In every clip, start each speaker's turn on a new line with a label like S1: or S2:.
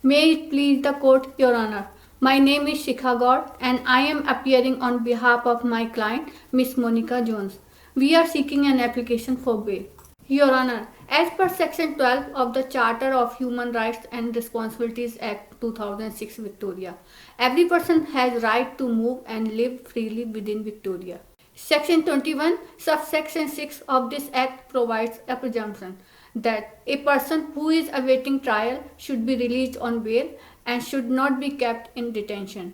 S1: May it please the court, Your Honor. My name is Shikha Gaur and I am appearing on behalf of my client, Miss Monica Jones. We are seeking an application for bail. Your Honor, as per Section 12 of the Charter of Human Rights and Responsibilities Act 2006 Victoria, every person has right to move and live freely within Victoria. Section 21, subsection 6 of this act provides a presumption that a person who is awaiting trial should be released on bail and should not be kept in detention.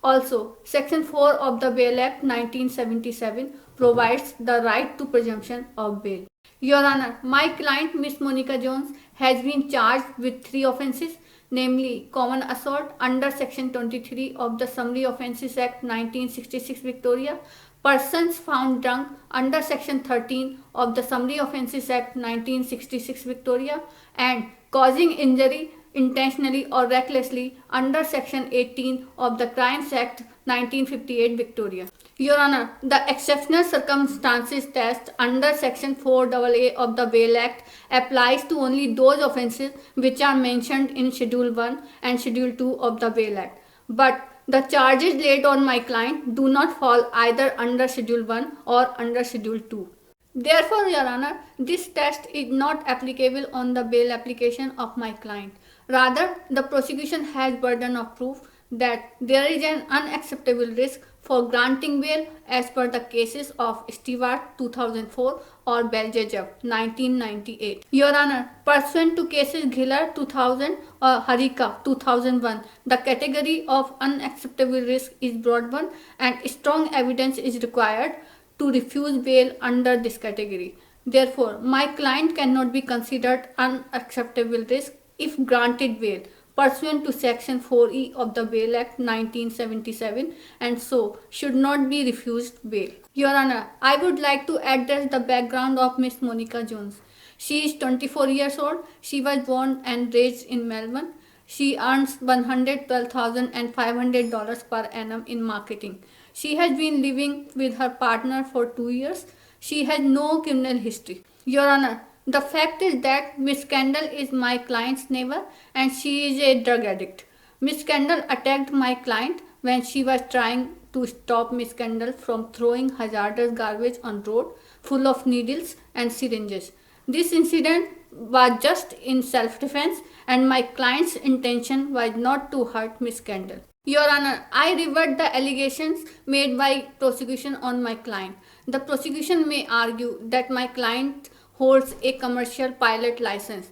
S1: Also, Section 4 of the Bail Act 1977 provides the right to presumption of bail. Your Honor, my client Miss Monica Jones has been charged with three offences, namely common assault under Section 23 of the Summary Offences Act 1966 Victoria, persons found drunk under Section 13 of the Summary Offences Act 1966 Victoria, and causing injury intentionally or recklessly under Section 18 of the Crimes Act 1958 Victoria. Your Honor, the exceptional circumstances test under Section 4AA of the Bail Act applies to only those offences which are mentioned in Schedule 1 and Schedule 2 of the Bail Act. But the charges laid on my client do not fall either under Schedule 1 or under Schedule 2. Therefore, Your Honor, this test is not applicable on the bail application of my client. Rather, the prosecution has burden of proof that there is an unacceptable risk for granting bail as per the cases of Stewart 2004 or Beljejev 1998. Your Honor, pursuant to cases Ghiller 2000 or Harika 2001, the category of unacceptable risk is broad one and strong evidence is required to refuse bail under this category. Therefore, my client cannot be considered unacceptable risk if granted bail pursuant to Section 4E of the Bail Act 1977 and so should not be refused bail. Your Honor, I would like to address the background of Miss Monica Jones. She is 24 years old. She was born and raised in Melbourne. She earns $112,500 per annum in marketing. She has been living with her partner for 2 years. She has no criminal history. Your Honor, the fact is that Miss Kendall is my client's neighbor and she is a drug addict. Miss Kendall attacked my client when she was trying to stop Miss Kendall from throwing hazardous garbage on road full of needles and syringes. This incident was just in self-defense and my client's intention was not to hurt Miss Kendall. Your Honor, I revert the allegations made by prosecution on my client. The prosecution may argue that my client holds a commercial pilot license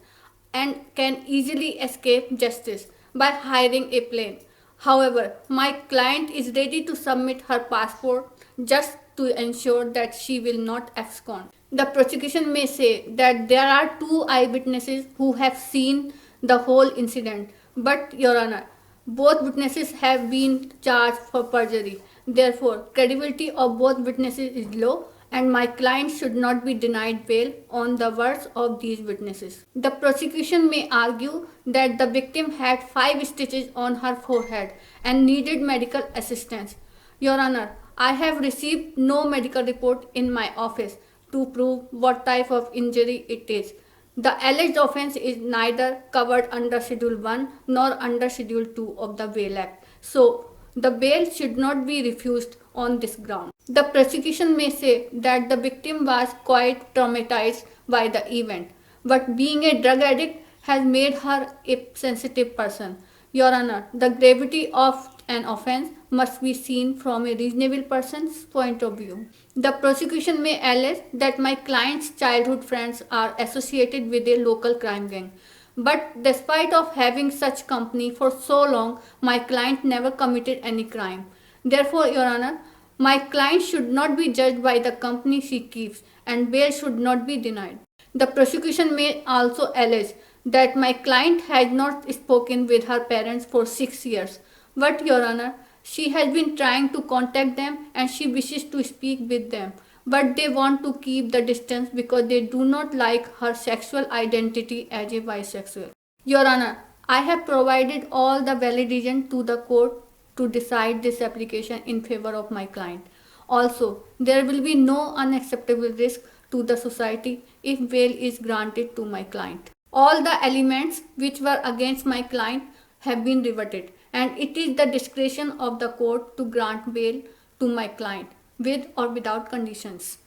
S1: and can easily escape justice by hiring a plane. However, my client is ready to submit her passport just to ensure that she will not abscond. The prosecution may say that there are two eyewitnesses who have seen the whole incident, but Your Honor, both witnesses have been charged for perjury. Therefore, credibility of both witnesses is low and my client should not be denied bail on the words of these witnesses. The prosecution may argue that the victim had 5 stitches on her forehead and needed medical assistance. Your Honor, I have received no medical report in my office to prove what type of injury it is. The alleged offence is neither covered under Schedule 1 nor under Schedule 2 of the Bail Act. So, the bail should not be refused on this ground. The prosecution may say that the victim was quite traumatized by the event, but being a drug addict has made her a sensitive person. Your Honor, the gravity of an offence must be seen from a reasonable person's point of view. The prosecution may allege that my client's childhood friends are associated with a local crime gang. But despite of having such company for so long, my client never committed any crime. Therefore, Your Honor, my client should not be judged by the company she keeps and bail should not be denied. The prosecution may also allege that my client has not spoken with her parents for 6 years. But Your Honor, she has been trying to contact them and she wishes to speak with them. But they want to keep the distance because they do not like her sexual identity as a bisexual. Your Honor, I have provided all the valid reasons to the court to decide this application in favor of my client. Also, there will be no unacceptable risk to the society if bail is granted to my client. All the elements which were against my client have been reverted, and it is the discretion of the court to grant bail to my client with or without conditions.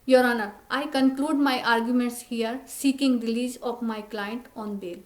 S1: Your Honor, I conclude my arguments here, seeking release of my client on bail.